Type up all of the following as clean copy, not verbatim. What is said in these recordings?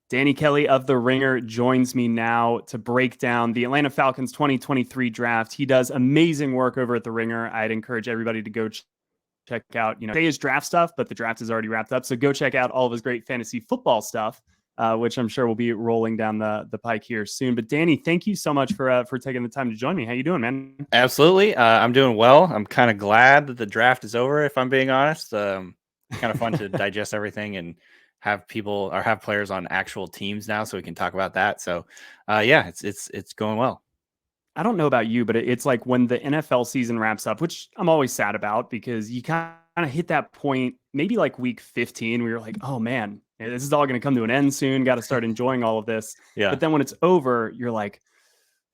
Danny Kelly of The Ringer joins me now to break down the Atlanta Falcons 2023 draft. He does amazing work over at The Ringer. I'd encourage everybody to go check out, say his draft stuff, but the draft is already wrapped up. So go check out all of his great fantasy football stuff, which I'm sure will be rolling down the pike here soon. But Danny, thank you so much for taking the time to join me. How you doing, man? Absolutely. I'm doing well. I'm kind of glad that the draft is over, if I'm being honest. Kind of fun to digest everything and have people or have players on actual teams now so we can talk about that. So yeah, it's going well. I don't know about you, but it's like when the NFL season wraps up, which I'm always sad about because you kind of hit that point, maybe like week 15, where you're like, oh man, this is all going to come to an end soon. Got to start enjoying all of this. Yeah. But then when it's over, you're like,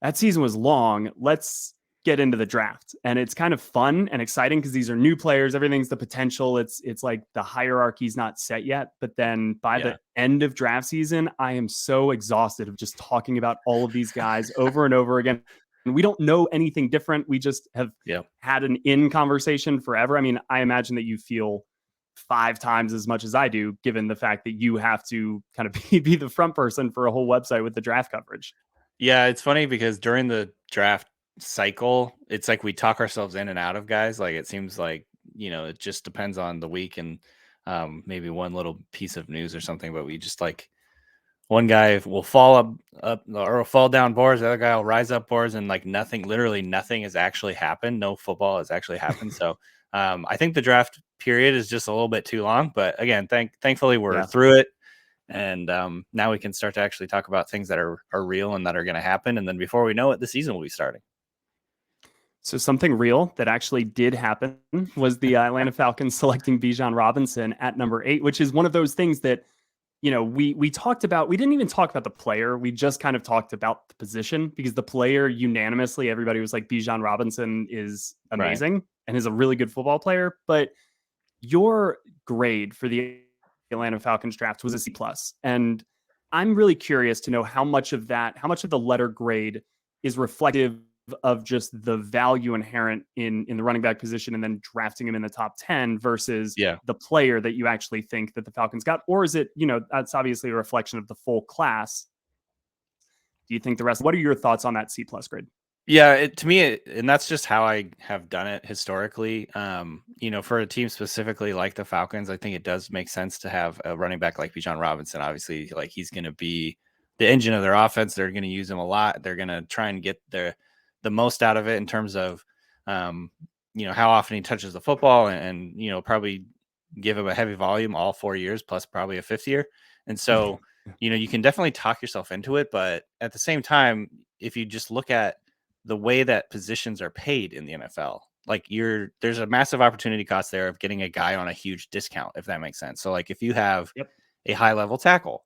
that season was long. Let's get into the draft. And it's kind of fun and exciting because these are new players. Everything's the potential. It's like the hierarchy's not set yet. But then by Yeah. the end of draft season, I am so exhausted of just talking about all of these guys over and over again. And we don't know anything different. We just have Yeah. had an in conversation forever. I mean, I imagine that you feel 5 times as much as I do, given the fact that you have to kind of be the front person for a whole website with the draft coverage. Yeah. It's funny because during the draft cycle, it's like we talk ourselves in and out of guys. Like it seems like, it just depends on the week and maybe one little piece of news or something, but we just like one guy will fall up or fall down boards. The other guy will rise up boards, and like nothing, literally nothing has actually happened. No football has actually happened. So I think the draft period is just a little bit too long. But again, thankfully we're Yeah. through it, and now we can start to actually talk about things that are real and that are going to happen. And then before we know it, the season will be starting. So something real that actually did happen was the Atlanta Falcons selecting Bijan Robinson at number 8, which is one of those things that we talked about. We didn't even talk about the player. We just kind of talked about the position because the player unanimously, everybody was like, Bijan Robinson is Right. amazing and is a really good football player. But your grade for the Atlanta Falcons draft was a C+. And I'm really curious to know how much of the letter grade is reflective of just the value inherent in the running back position and then drafting him in the top 10 versus Yeah. the player that you actually think that the Falcons got? Or is it, that's obviously a reflection of the full class? Do you think what are your thoughts on that C+ grade? Yeah, to me, and that's just how I have done it historically. For a team specifically like the Falcons, I think it does make sense to have a running back like Bijan Robinson. Obviously, like he's going to be the engine of their offense. They're going to use him a lot. They're going to try and get the most out of it in terms of, how often he touches the football and probably give him a heavy volume all 4 years plus probably a fifth year. And so, you can definitely talk yourself into it. But at the same time, if you just look at the way that positions are paid in the NFL, like there's a massive opportunity cost there of getting a guy on a huge discount, if that makes sense. So like if you have Yep. a high level tackle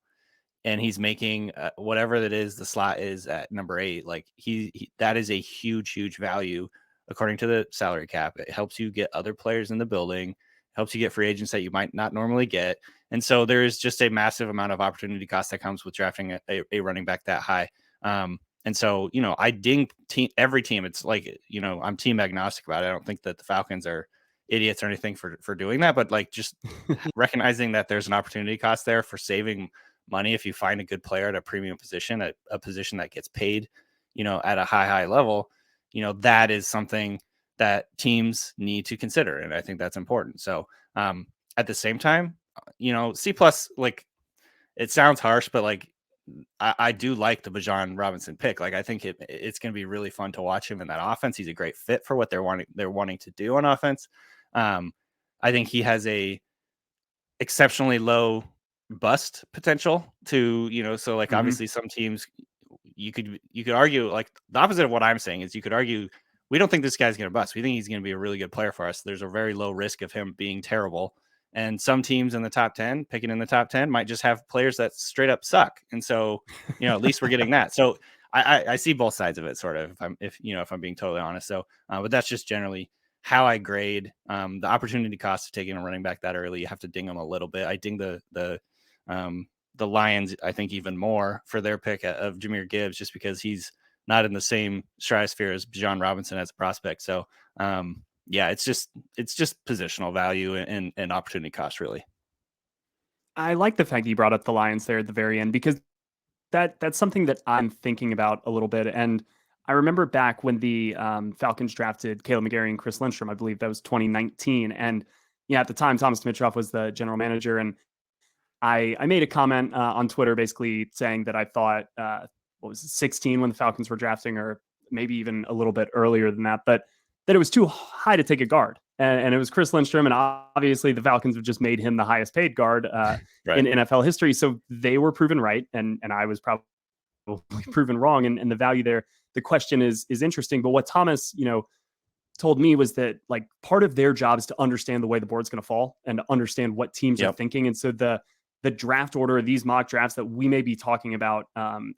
and he's making whatever that is, the slot is at number 8, like he that is a huge value according to the salary cap. It helps you get other players in the building, helps you get free agents that you might not normally get. And so there is just a massive amount of opportunity cost that comes with drafting a running back that high. And so, I ding every team. It's like, I'm team agnostic about it. I don't think that the Falcons are idiots or anything for doing that, but like just recognizing that there's an opportunity cost there for saving money if you find a good player at a premium position, a position that gets paid, at a high level, that is something that teams need to consider. And I think that's important. So at the same time, C+, like it sounds harsh, but like I do like the Bijan Robinson pick. Like I think it's going to be really fun to watch him in that offense. He's a great fit for what they're wanting to do on offense. I think he has a exceptionally low bust potential to, so like Mm-hmm. obviously some teams you could argue like the opposite of what I'm saying is you could argue we don't think this guy's going to bust. We think he's going to be a really good player for us. There's a very low risk of him being terrible. And some teams in the top 10, picking in the top 10, might just have players that straight up suck. And so, at least we're getting that. So I see both sides of it, sort of, if I'm being totally honest. So, but that's just generally how I grade the opportunity cost of taking a running back that early. You have to ding them a little bit. I ding the Lions, I think, even more for their pick of Jahmyr Gibbs, just because he's not in the same stratosphere as Bijan Robinson as a prospect. So, yeah, it's just positional value and opportunity cost, really. I like the fact that you brought up the Lions there at the very end, because that's something that I'm thinking about a little bit. And I remember back when the Falcons drafted Caleb McGarry and Chris Lindstrom. I believe that was 2019. And yeah, at the time, Thomas Dimitroff was the general manager, and I made a comment on Twitter basically saying that I thought what was it, 16 when the Falcons were drafting, or maybe even a little bit earlier than that, but that it was too high to take a guard. And it was Chris Lindstrom, and obviously the Falcons have just made him the highest paid guard Right. in NFL history. So they were proven right, and I was probably proven wrong. And the value there, the question is interesting. But what Thomas, told me was that like part of their job is to understand the way the board's going to fall and to understand what teams are thinking. And so the draft order, these mock drafts that we may be talking about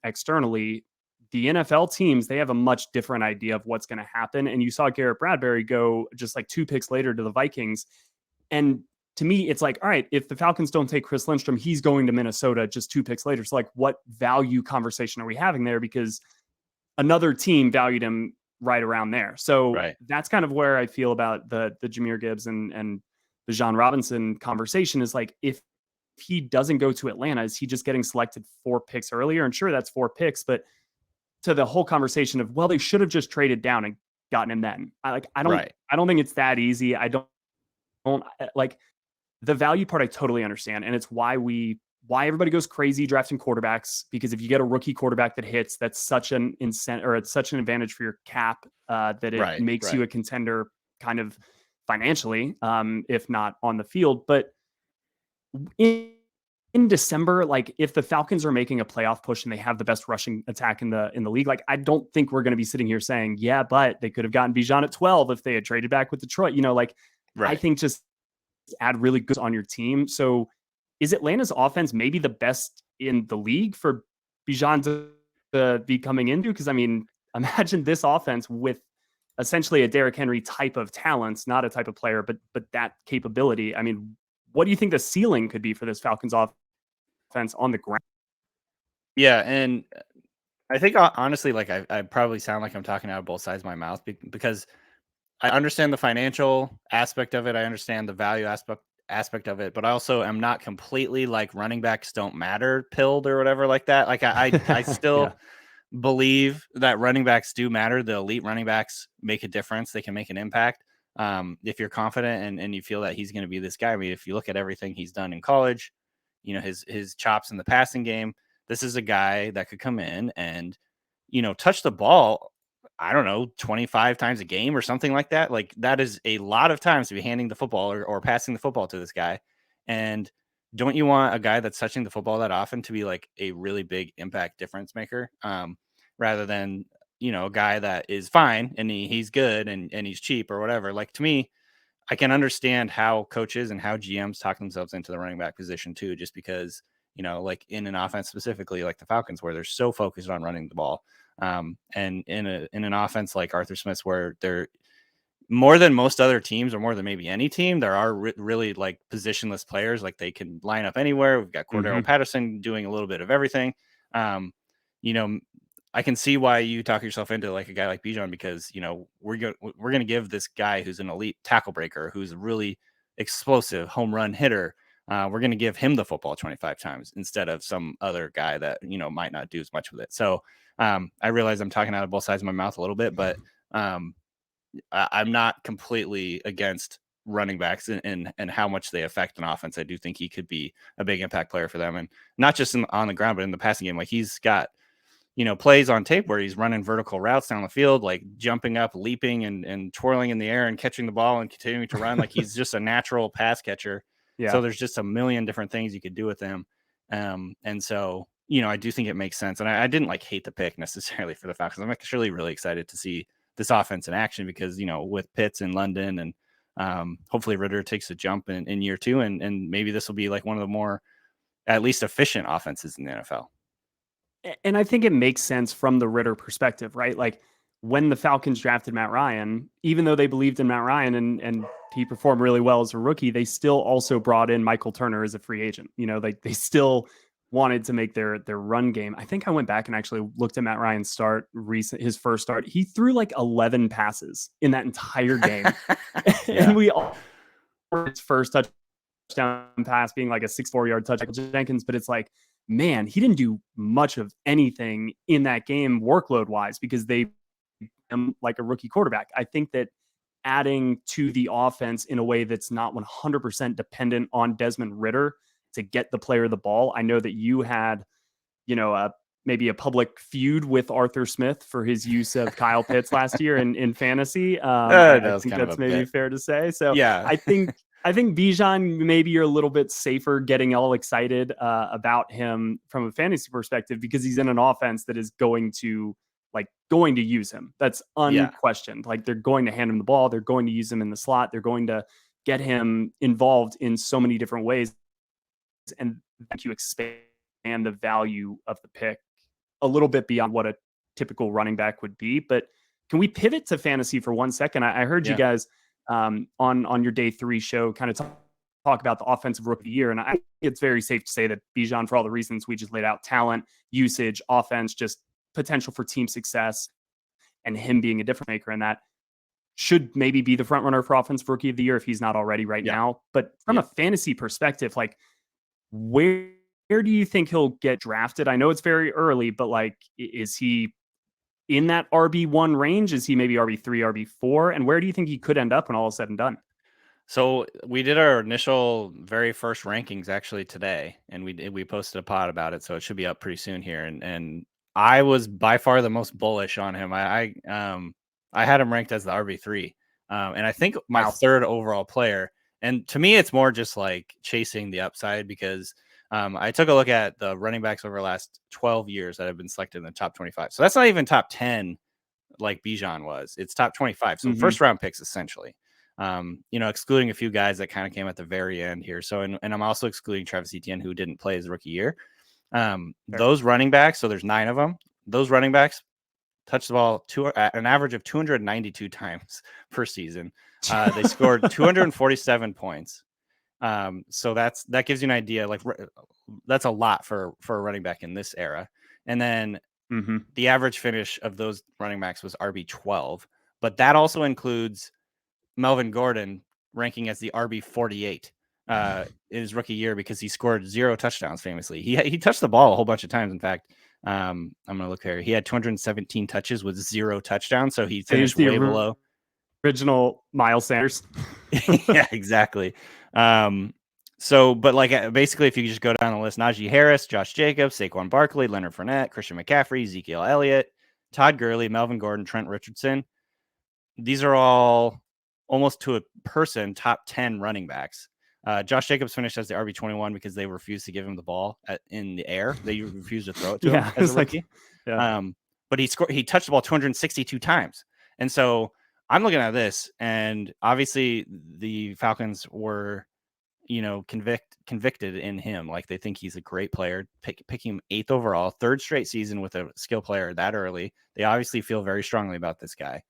externally, the NFL teams, they have a much different idea of what's going to happen. And you saw Garrett Bradbury go just like 2 picks later to the Vikings. And to me, it's like, all right, if the Falcons don't take Chris Lindstrom, he's going to Minnesota just 2 picks later. So like, what value conversation are we having there? Because another team valued him right around there. So that's kind of where I feel about the Jahmyr Gibbs and Bijan Robinson conversation, is like, if he doesn't go to Atlanta, is he just getting selected 4 picks earlier? And sure, that's 4 picks, but to the whole conversation of, well, they should have just traded down and gotten him then. I don't think it's that easy. I don't like the value part. I totally understand. And it's why everybody goes crazy drafting quarterbacks, because if you get a rookie quarterback that hits, that's such an incentive, or it's such an advantage for your cap that it makes you a contender kind of financially, if not on the field. But in December, like if the Falcons are making a playoff push and they have the best rushing attack in the league, like I don't think we're going to be sitting here saying, yeah, but they could have gotten Bijan at 12 if they had traded back with Detroit. I think just add really good on your team. So is Atlanta's offense maybe the best in the league for Bijan to be coming into? Because I mean, imagine this offense with essentially a Derrick Henry type of talents, not a type of player, but that capability. I mean, what do you think the ceiling could be for this Falcons offense on the ground? Yeah, and I think honestly, like I probably sound like I'm talking out of both sides of my mouth, because I understand the financial aspect of it. I understand the value aspect of it, but I also am not completely like running backs don't matter pilled or whatever like that. Like I still believe that running backs do matter. The elite running backs make a difference. They can make an impact. If you're confident and you feel that he's going to be this guy. I mean, if you look at everything he's done in college, his chops in the passing game, this is a guy that could come in and, touch the ball, I don't know, 25 times a game or something like that. Like that is a lot of times to be handing the football or passing the football to this guy. And don't you want a guy that's touching the football that often to be like a really big impact difference maker, rather than, a guy that is fine and he's good and he's cheap or whatever. Like to me, I can understand how coaches and how GMs talk themselves into the running back position too, just because, like in an offense specifically like the Falcons, where they're so focused on running the ball. And in an offense like Arthur Smith's, where they're more than most other teams, or more than maybe any team, there are really like positionless players. Like they can line up anywhere. We've got Cordero Patterson doing a little bit of everything. You know, I can see why you talk yourself into like a guy like Bijan, because we're going to give this guy who's an elite tackle breaker, who's a really explosive home run hitter. We're going to give him the football 25 times instead of some other guy that might not do as much with it. So I realize I'm talking out of both sides of my mouth a little bit, but I'm not completely against running backs and how much they affect an offense. I do think he could be a big impact player for them, and not just on the ground, but in the passing game. Like he's got plays on tape where he's running vertical routes down the field, like jumping up, leaping and twirling in the air and catching the ball and continuing to run. Like he's just a natural pass catcher. Yeah. So there's just a million different things you could do with him. And so, I do think it makes sense. And I didn't like hate the pick necessarily for the Falcons. I'm actually really excited to see this offense in action because, with Pitts in London and hopefully Ritter takes a jump in year 2. And maybe this will be like one of the more at least efficient offenses in the NFL. And I think it makes sense from the Ritter perspective, right? Like when the Falcons drafted Matt Ryan, even though they believed in Matt Ryan and he performed really well as a rookie, they still also brought in Michael Turner as a free agent. They still wanted to make their run game. I think I went back and actually looked at Matt Ryan's his first start. He threw like 11 passes in that entire game. Yeah. And we all his first touch pass being like a 64-yard touchdown Jenkins, but it's like, man, he didn't do much of anything in that game workload wise because they like a rookie quarterback. I think that adding to the offense in a way that's not 100% dependent on Desmond Ridder to get the player the ball. I know that you had, maybe a public feud with Arthur Smith for his use of Kyle Pitts last year in fantasy. I was think kind of that's a maybe bit. fair to say. So Yeah. I think Bijan, maybe you're a little bit safer getting all excited about him from a fantasy perspective because he's in an offense that is going to use him. That's unquestioned. Like they're going to hand him the ball. They're going to use him in the slot. They're going to get him involved in so many different ways. And thank you expand the value of the pick a little bit beyond what a typical running back would be. But can we pivot to fantasy for 1 second? I heard you guys on your day 3 show kind of talk about the offensive rookie of the year. And I think it's very safe to say that Bijan, for all the reasons we just laid out, talent, usage, offense, just potential for team success, and him being a difference maker in that, should maybe be the front runner for offensive rookie of the year if he's not already right now. But from a fantasy perspective, like where do you think he'll get drafted? I know it's very early, but like, is he in that RB1 range? Is he maybe RB3, RB4? And where do you think he could end up when all is said and done? So we did our initial very first rankings actually today, and we posted a pod about it, so it should be up pretty soon here. And I was by far the most bullish on him. I had him ranked as the RB3, and I think my third overall player. And to me, it's more just like chasing the upside because I took a look at the running backs over the last 12 years that have been selected in the top 25. So that's not even top 10 like Bijan was. It's top 25. So first round picks essentially. Excluding a few guys that kind of came at the very end here. So, and I'm also excluding Travis Etienne, who didn't play his rookie year. Those running backs, so there's 9 of them. Those running backs touch the ball at an average of 292 times per season. They scored 247 points. So that gives you an idea. Like that's a lot for a running back in this era. And then the average finish of those running backs was RB12, but that also includes Melvin Gordon ranking as the RB48 in his rookie year because he scored 0 touchdowns famously. He touched the ball a whole bunch of times. In fact, I'm going to look here. He had 217 touches with 0 touchdowns, so he finished way below. Original Miles Sanders. Yeah, exactly. But like basically, if you just go down the list, Najee Harris, Josh Jacobs, Saquon Barkley, Leonard Fournette, Christian McCaffrey, Ezekiel Elliott, Todd Gurley, Melvin Gordon, Trent Richardson. These are all almost to a person top 10 running backs. Josh Jacobs finished as the RB21 because they refused to give him the ball in the air. They refused to throw it to him as a rookie. But he touched the ball 262 times. And so I'm looking at this, and obviously the Falcons were, convicted in him. Like they think he's a great player, picking him 8th overall, 3rd straight season with a skill player that early. They obviously feel very strongly about this guy.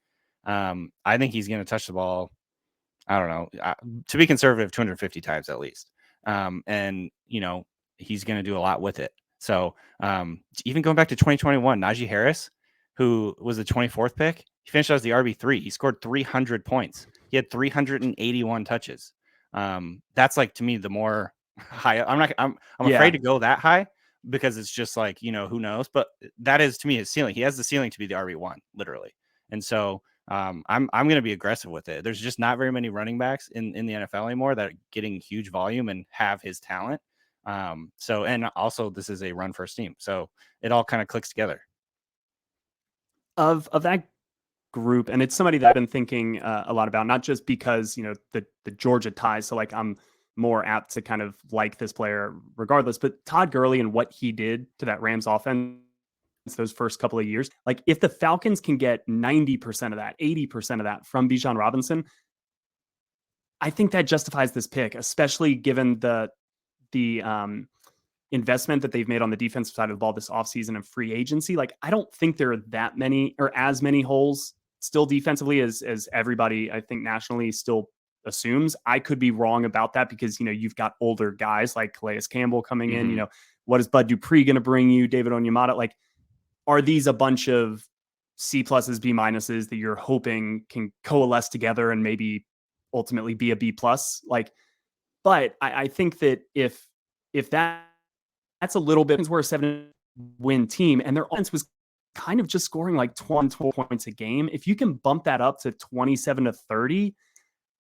I think he's going to touch the ball, I don't know, to be conservative, 250 times at least. And he's going to do a lot with it. So even going back to 2021, Najee Harris, who was the 24th pick, he finished as the RB3. He scored 300 points. He had 381 touches. That's like, to me, the more high. I'm afraid to go that high because it's just like, who knows, but that is to me his ceiling. He has the ceiling to be the RB1 literally. And so I'm going to be aggressive with it. There's just not very many running backs in the NFL anymore that are getting huge volume and have his talent. And also this is a run first team. So it all kind of clicks together. Of that group, and it's somebody that I've been thinking a lot about, not just because the Georgia ties, so like I'm more apt to kind of like this player regardless, but Todd Gurley and what he did to that Rams offense those first couple of years. Like if the Falcons can get 90% of that, 80% of that from Bijan Robinson, I think that justifies this pick, especially given the investment that they've made on the defensive side of the ball this offseason and free agency. Like, I don't think there are that many or as many holes still defensively as everybody, I think, nationally still assumes. I could be wrong about that because, you've got older guys like Calais Campbell coming in. What is Bud Dupree going to bring you? David Onyemata? Like, are these a bunch of C pluses, B minuses that you're hoping can coalesce together and maybe ultimately be a B plus? Like, But I think that if that's a little bit, we're a 7-win team, and their offense was kind of just scoring like 12 points a game. If you can bump that up to 27-30,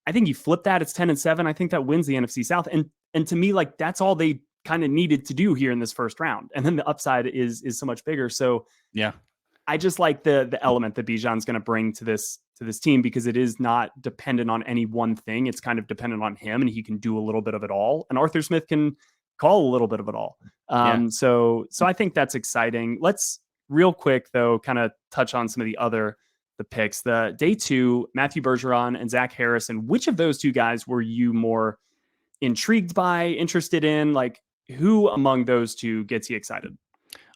I think you flip that. It's 10-7. I think that wins the NFC South. And to me, like that's all they kind of needed to do here in this first round. And then the upside is so much bigger. So yeah, I just like the element that Bijan's going to bring to this team, because it is not dependent on any one thing. It's kind of dependent on him, and he can do a little bit of it all. And Arthur Smith can call a little bit of it all. Yeah. So I think that's exciting. Let's real quick though kind of touch on some of the picks. The day 2, Matthew Bergeron and Zach Harrison. Which of those two guys were you more intrigued by, interested in? Like, who among those two gets you excited?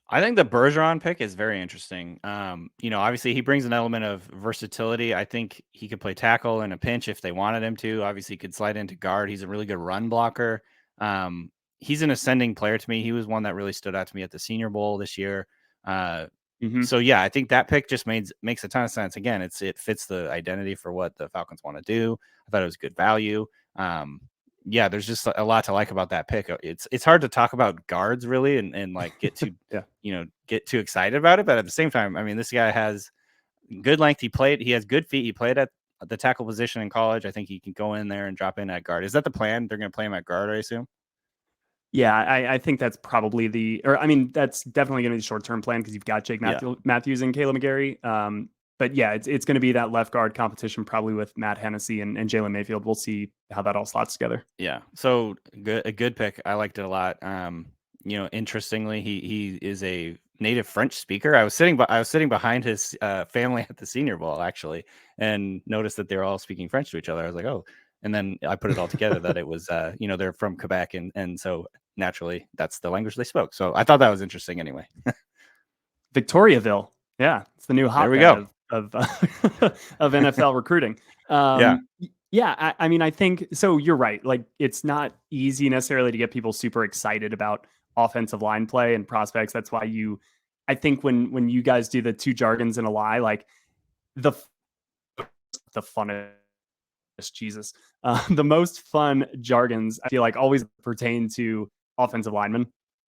I think the Bergeron pick is very interesting. Obviously he brings an element of versatility. I think he could play tackle in a pinch if they wanted him to. Obviously, he could slide into guard. He's a really good run blocker. He's an ascending player to me. He was one that really stood out to me at the Senior Bowl this year. So yeah, I think that pick just makes a ton of sense. Again, it fits the identity for what the Falcons want to do. I thought it was good value. Yeah, there's just a lot to like about that pick. It's hard to talk about guards really and like get too get too excited about it, but at the same time, I mean, this guy has good length. He has good feet. He played at the tackle position in college. I think he can go in there and drop in at guard. Is that the plan? They're going to play him at guard, I assume. Yeah, I think that's probably that's definitely going to be the short-term plan, because you've got Jake Matthews and Caleb McGarry. But yeah, it's going to be that left guard competition, probably with Matt Hennessy and Jalen Mayfield. We'll see how that all slots together. Yeah, so a good pick. I liked it a lot. Interestingly, he is a native French speaker. I was sitting behind his family at the Senior Bowl actually, and noticed that they're all speaking French to each other. I was like, oh, and then I put it all together that it was they're from Quebec, and so naturally that's the language they spoke. So I thought that was interesting anyway. Victoriaville, yeah, it's the new hotbed of NFL recruiting. Yeah, I mean, I think so. You're right. Like, it's not easy necessarily to get people super excited about offensive line play and prospects. That's why I think when you guys do the two jargons in a lie, like the funnest, Jesus, the most fun jargons I feel like always pertain to offensive linemen.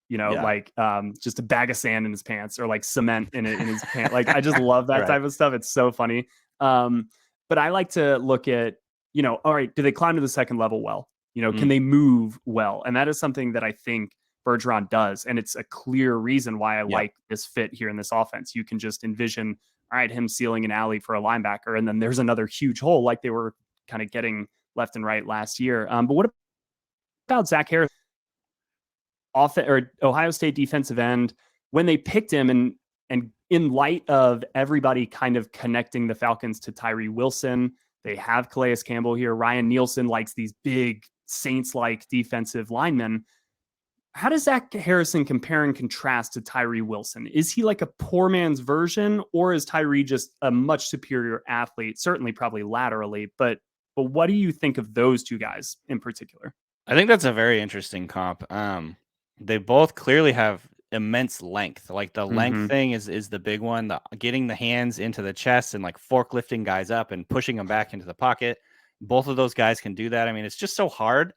Like just a bag of sand in his pants, or like cement in his pants. Like, I just love that type of stuff. It's so funny. But I like to look at, all right, do they climb to the second level well? Can they move well? And that is something that I think Bergeron does. And it's a clear reason why I like this fit here in this offense. You can just envision, all right, him sealing an alley for a linebacker, and then there's another huge hole like they were kind of getting left and right last year. But what about Zach Harris, Ohio State defensive end, when they picked him, and in light of everybody kind of connecting the Falcons to Tyree Wilson, they have Calais Campbell here. Ryan Nielsen likes these big Saints-like defensive linemen. How does Zach Harrison compare and contrast to Tyree Wilson? Is he like a poor man's version, or is Tyree just a much superior athlete? Certainly, probably laterally, but what do you think of those two guys in particular? I think that's a very interesting comp. They both clearly have immense length. Like, the length thing is the big one. Getting the hands into the chest and like forklifting guys up and pushing them back into the pocket. Both of those guys can do that. I mean, it's just so hard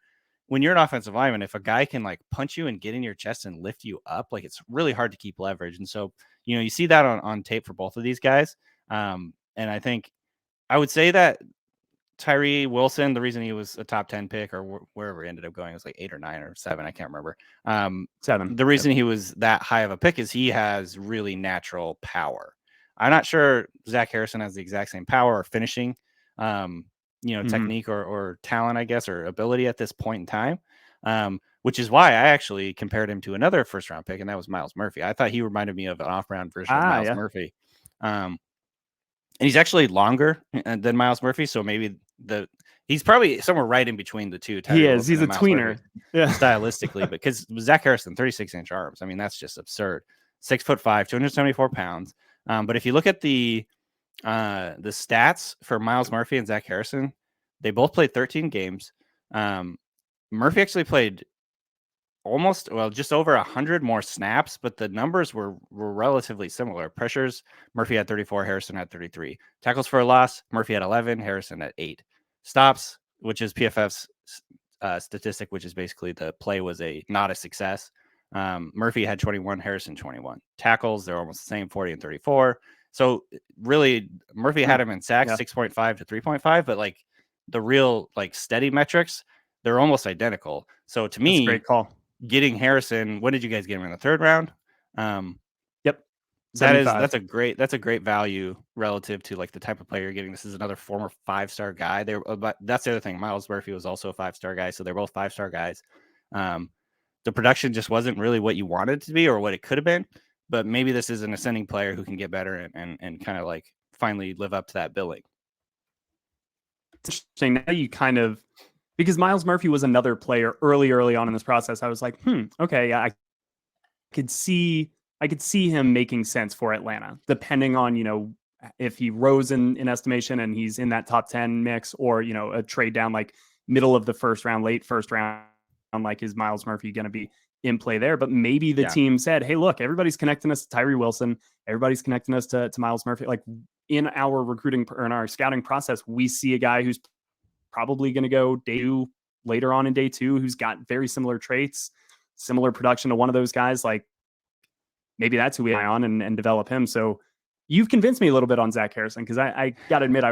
when you're an offensive lineman. If a guy can like punch you and get in your chest and lift you up, like, it's really hard to keep leverage. And so, you see that on tape for both of these guys. And I think I would say that Tyree Wilson, the reason he was a top 10 pick, or wherever he ended up going, it was like 8 or 9 or 7. I can't remember. 7. The reason he was that high of a pick is he has really natural power. I'm not sure Zach Harrison has the exact same power or finishing, technique or talent, I guess, or ability at this point in time. Which is why I actually compared him to another first round pick, and that was Myles Murphy. I thought he reminded me of an off-round version of Myles Murphy. And he's actually longer than Myles Murphy, so maybe he's probably somewhere right in between the two. He is. He's a tweener, stylistically, because Zach Harrison, 36-inch arms. I mean, that's just absurd. 6'5", 274 pounds. But if you look at the stats for Myles Murphy and Zach Harrison, they both played 13 games. Murphy actually played just over 100 more snaps, but the numbers were relatively similar. Pressures, Murphy had 34, Harrison had 33. Tackles for a loss, Murphy had 11, Harrison had 8. Stops, which is PFF's statistic, which is basically the play was not a success. Murphy had 21, Harrison 21. Tackles, they're almost the same, 40 and 34. So really, Murphy had him in sacks, 6.5 to 3.5, but like the real like steady metrics, they're almost identical. So to me, that's a great call. Getting Harrison, when did you guys get him in the third round? Yep. That's a great value relative to like the type of player you're getting. This is another former 5-star guy. But that's the other thing. Miles Murphy was also a 5-star guy, so they're both 5-star guys. The production just wasn't really what you wanted it to be or what it could have been. But maybe this is an ascending player who can get better and kind of like finally live up to that billing. It's interesting. Now you kind of, because Miles Murphy was another player early on in this process. I was like, okay, yeah, I could see him making sense for Atlanta, depending on, you know, if he rose in estimation and he's in that top 10 mix, or, you know, a trade down like middle of the first round, late first round, like is Miles Murphy going to be in play there? But maybe the team said, hey, look, everybody's connecting us to Tyree Wilson. Everybody's connecting us to Miles Murphy. Like in our recruiting or in our scouting process, we see a guy who's probably going to go later on in day 2, who's got very similar traits, similar production to one of those guys. Like maybe that's who we eye on and develop him. So you've convinced me a little bit on Zach Harrison, because I got to admit,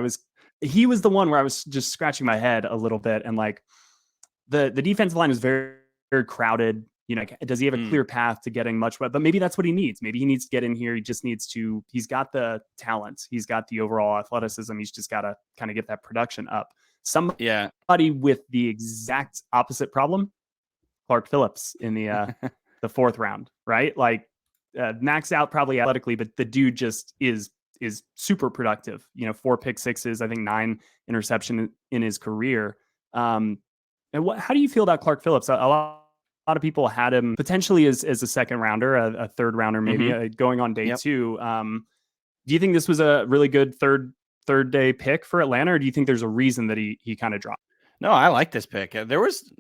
he was the one where I was just scratching my head a little bit. And like the defensive line is very, very crowded. You know, does he have a clear path to getting much? But maybe that's what he needs. Maybe he needs to get in here. He just needs to, he's got the talent. He's got the overall athleticism. He's just got to kind of get that production up. Somebody with the exact opposite problem, Clark Phillips in the the 4th round, right? Like max out probably athletically, but the dude just is super productive. You know, 4 pick sixes, I think 9 interception in his career. And how do you feel about Clark Phillips? A lot of people had him potentially as a 2nd rounder, a 3rd rounder, maybe going on day 2. Do you think this was a really good third day pick for Atlanta, or do you think there's a reason that he kind of dropped? No, I like this pick. There was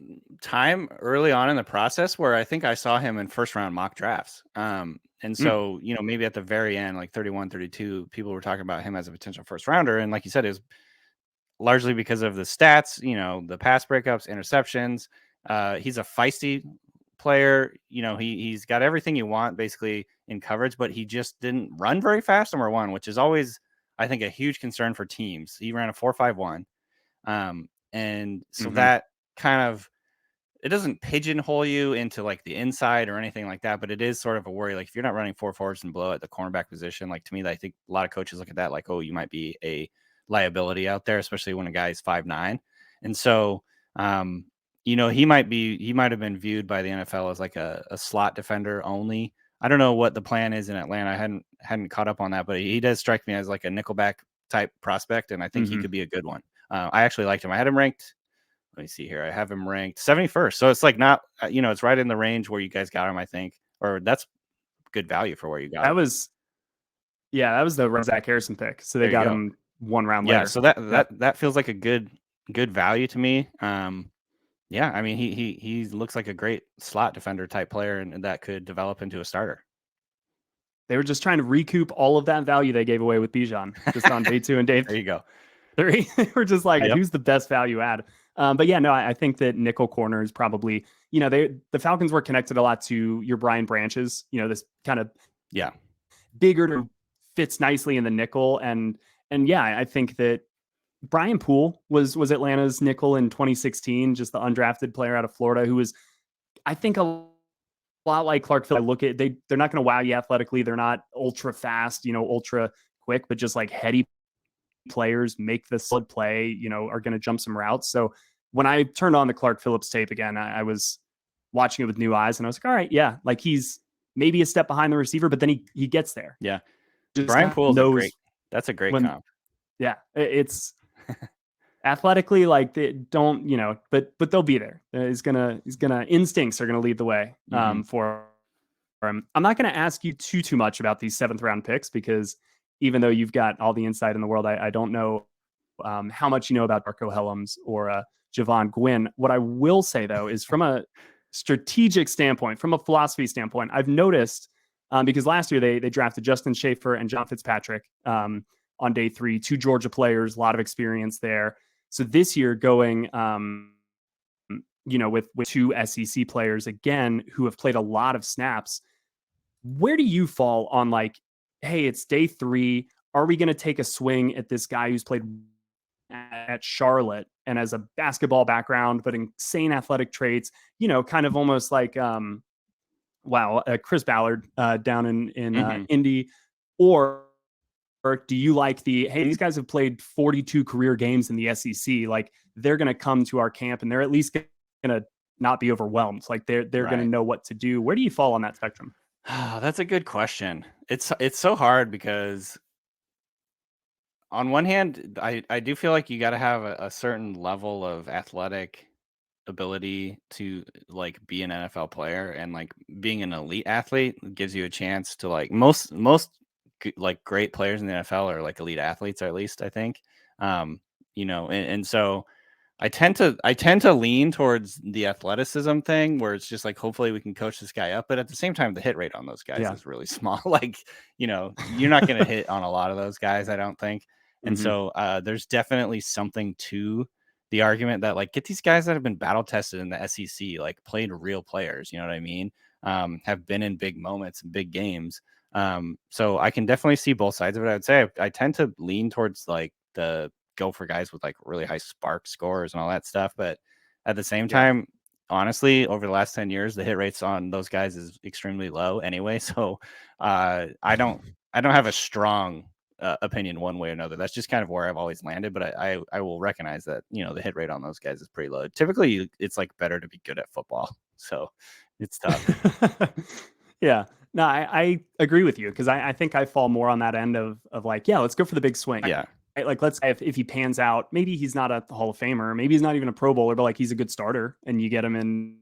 time early on in the process where I think I saw him in 1st round mock drafts. And so, you know, maybe at the very end, like 31, 32, people were talking about him as a potential 1st rounder. And like you said, it was largely because of the stats, you know, the pass breakups, interceptions. He's a feisty player. You know, he's got everything you want basically in coverage, but he just didn't run very fast, number one, which is always, I think, a huge concern for teams. He ran a 4.51. And so that kind of, it doesn't pigeonhole you into like the inside or anything like that, but it is sort of a worry. Like if you're not running 4 forwards and below at the cornerback position, like to me, I think a lot of coaches look at that like, oh, you might be a liability out there, especially when a guy's 5'9". And so, you know, he might have been viewed by the NFL as like a slot defender only. I don't know what the plan is in Atlanta. I hadn't caught up on that, but he does strike me as like a nickelback type prospect, and I think he could be a good one. I actually liked him. I had him ranked. Let me see here. I have him ranked 71st. So it's like not, you know, it's right in the range where you guys got him, I think, or that's good value for where you got him. That was the Zach Harrison pick. So they got him 1 round later. Yeah. So that feels like a good value to me. Yeah. I mean, he looks like a great slot defender type player, and that could develop into a starter. They were just trying to recoup all of that value they gave away with Bijan just on day 2 and day 3. There you go. They were just like, who's the best value add? But yeah, no, I think that nickel corner is probably, you know, the Falcons were connected a lot to your Brian Branches, you know, this kind of bigger, fits nicely in the nickel. And yeah, I think that Brian Poole was Atlanta's nickel in 2016, just the undrafted player out of Florida, who was, I think, a lot like Clark Phillips. I look at, they're not going to wow you athletically. They're not ultra fast, you know, ultra quick, but just like heady players, make the solid play, you know, are going to jump some routes. So when I turned on the Clark Phillips tape again, I was watching it with new eyes, and I was like, all right, yeah, like he's maybe a step behind the receiver, but then he gets there. Yeah. Just Brian Poole's that's a great comp. Yeah. It's athletically, like they don't, you know, but they'll be there. He's gonna instincts are going to lead the way for him. I'm not going to ask you too much about these 7th round picks, because even though you've got all the insight in the world, I don't know how much you know about Darko Helms or Javon Gwynn. What I will say, though, is from a strategic standpoint, from a philosophy standpoint, I've noticed, because last year they drafted Justin Schaefer and John Fitzpatrick on day 3, 2 Georgia players, a lot of experience there. So this year going with two SEC players again who have played a lot of snaps. Where do you fall on like, hey, it's day 3. Are we going to take a swing at this guy who's played at Charlotte and has a basketball background, but insane athletic traits, kind of almost like, Chris Ballard down in Indy? Or do you like hey, these guys have played 42 career games in the SEC. Like they're going to come to our camp and they're at least going to not be overwhelmed. Like they're going to know what to do. Where do you fall on that spectrum? That's a good question. It's so hard because on one hand, I do feel like you got to have a certain level of athletic ability to like be an NFL player, and like being an elite athlete gives you a chance to like most like great players in the NFL are like elite athletes, or at least I think. And so I tend to lean towards the athleticism thing, where it's just like hopefully we can coach this guy up, but at the same time the hit rate on those guys is really small. Like, you're not going to hit on a lot of those guys, I don't think. And so there's definitely something to the argument that like get these guys that have been battle tested in the SEC, like played real players, you know what I mean? Have been in big moments and big games. So I can definitely see both sides of it. I would say I tend to lean towards like the go for guys with like really high spark scores and all that stuff. But at the same time, honestly, over the last 10 years, the hit rates on those guys is extremely low anyway. So I don't have a strong opinion one way or another. That's just kind of where I've always landed. But I will recognize that, the hit rate on those guys is pretty low. Typically, it's like better to be good at football. So it's tough. Yeah. No, I agree with you because I think I fall more on that end of like, yeah, let's go for the big swing. Yeah. Right? Like, let's say if he pans out, maybe he's not a Hall of Famer, maybe he's not even a Pro Bowler, but like he's a good starter and you get him in,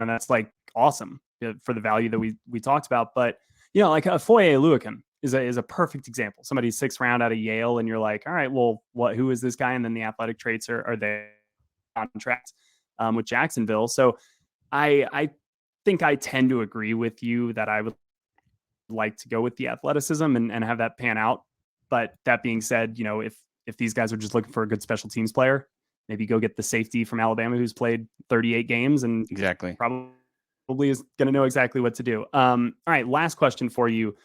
and that's like awesome for the value that we talked about. But like a Foye Oluokun is a perfect example. Somebody 6th round out of Yale, and you're like, all right, well, who is this guy? And then the athletic traits are they contract with Jacksonville. So I think I tend to agree with you that I would like to go with the athleticism and have that pan out. But that being said, if these guys are just looking for a good special teams player, maybe go get the safety from Alabama who's played 38 games and exactly probably is going to know exactly what to do. All right, last question for you,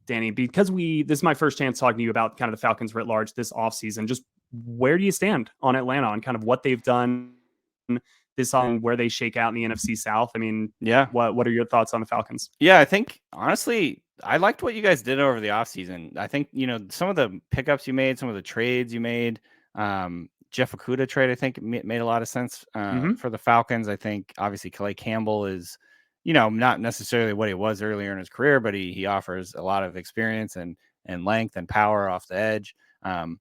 Danny, because this is my first chance talking to you about kind of the Falcons writ large this offseason. Just where do you stand on Atlanta, on kind of what they've done this on where they shake out in the NFC South? I mean, yeah. What are your thoughts on the Falcons? Yeah, I think honestly, I liked what you guys did over the offseason. I think, some of the pickups you made, some of the trades you made, Jeff Okudah trade, I think made a lot of sense for the Falcons. I think obviously Calais Campbell is, not necessarily what he was earlier in his career, but he offers a lot of experience and length and power off the edge. I'm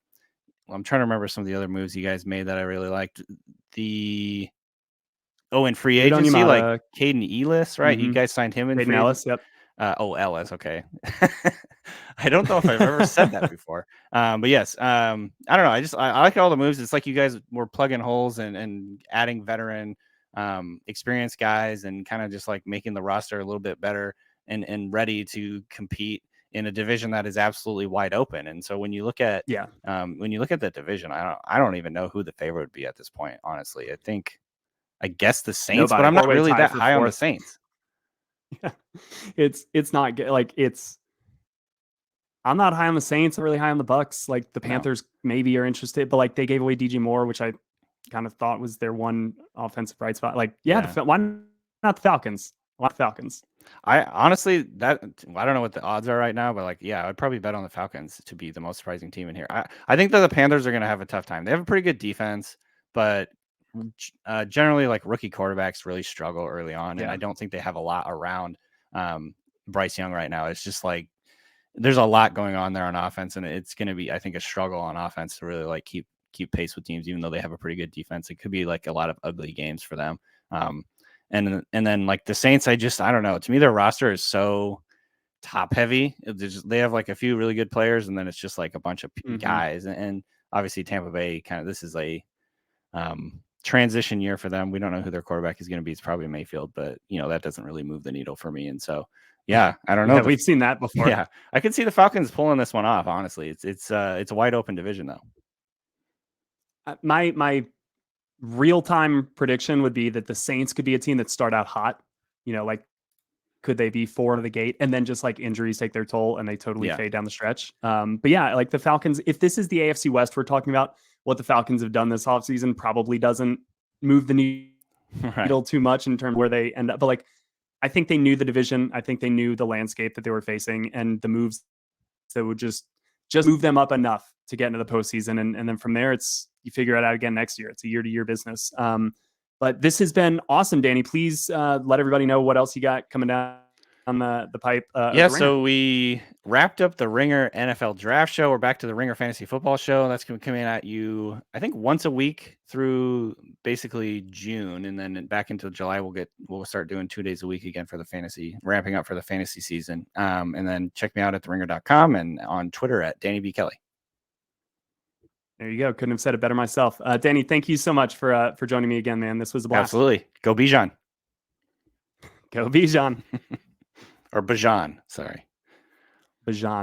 trying to remember some of the other moves you guys made that I really liked. In free agency, like Caden Ellis, right? You guys signed him in Caden free Ellis, yep. Ellis, okay. I don't know if I've ever said that before. But yes, I don't know. I like all the moves. It's like you guys were plugging holes and adding veteran experienced guys and kind of just like making the roster a little bit better and ready to compete in a division that is absolutely wide open. And so when you look at that division, I don't even know who the favorite would be at this point, honestly. I guess the Saints, Nobody. But I'm not really that high on the Saints. Yeah. It's not good. Like I'm not high on the Saints. I'm really high on the Bucks. Like the Panthers maybe are interested, but like they gave away DJ Moore, which I kind of thought was their one offensive bright spot. Like, why not the Falcons? Why the Falcons? I honestly, I don't know what the odds are right now, but like, yeah, I'd probably bet on the Falcons to be the most surprising team in here. I think that the Panthers are going to have a tough time. They have a pretty good defense, but generally like rookie quarterbacks really struggle early on. And I don't think they have a lot around Bryce Young right now. It's just like, there's a lot going on there on offense, and it's going to be, I think, a struggle on offense to really like keep pace with teams, even though they have a pretty good defense. It could be like a lot of ugly games for them. And then like the Saints, I don't know. To me, their roster is so top heavy. They have like a few really good players, and then it's just like a bunch of guys. And obviously Tampa Bay this is a transition year for them. We don't know who their quarterback is going to be. It's probably Mayfield, but that doesn't really move the needle for me. And so, yeah, I don't know. Yeah, we've seen that before. Yeah, I could see the Falcons pulling this one off. Honestly, it's a wide open division though. My real-time prediction would be that the Saints could be a team that start out hot. Like could they be 4 to the gate and then just like injuries take their toll and they totally fade down the stretch. But yeah, like the Falcons, if this is the AFC West we're talking about, what the Falcons have done this offseason probably doesn't move the needle too much in terms of where they end up. But like, I think they knew the division. I think they knew the landscape that they were facing and the moves that would just move them up enough to get into the postseason. And then from there, you figure it out again next year. It's a year-to-year business. But this has been awesome, Danny. Please let everybody know what else you got coming down on the pipe. So we wrapped up the Ringer NFL Draft Show. We're back to the Ringer Fantasy Football Show. That's going to be coming at you, I think, once a week through basically June, and then back into July we'll start doing 2 days a week again for the fantasy, ramping up for the fantasy season. And then check me out at theringer.com and on Twitter at Danny B. Kelly. There you go. Couldn't have said it better myself. Danny, thank you so much for joining me again, man. This was a blast. Absolutely. Go Bijan. Go Bijan. Or Bijan. Sorry. Bijan.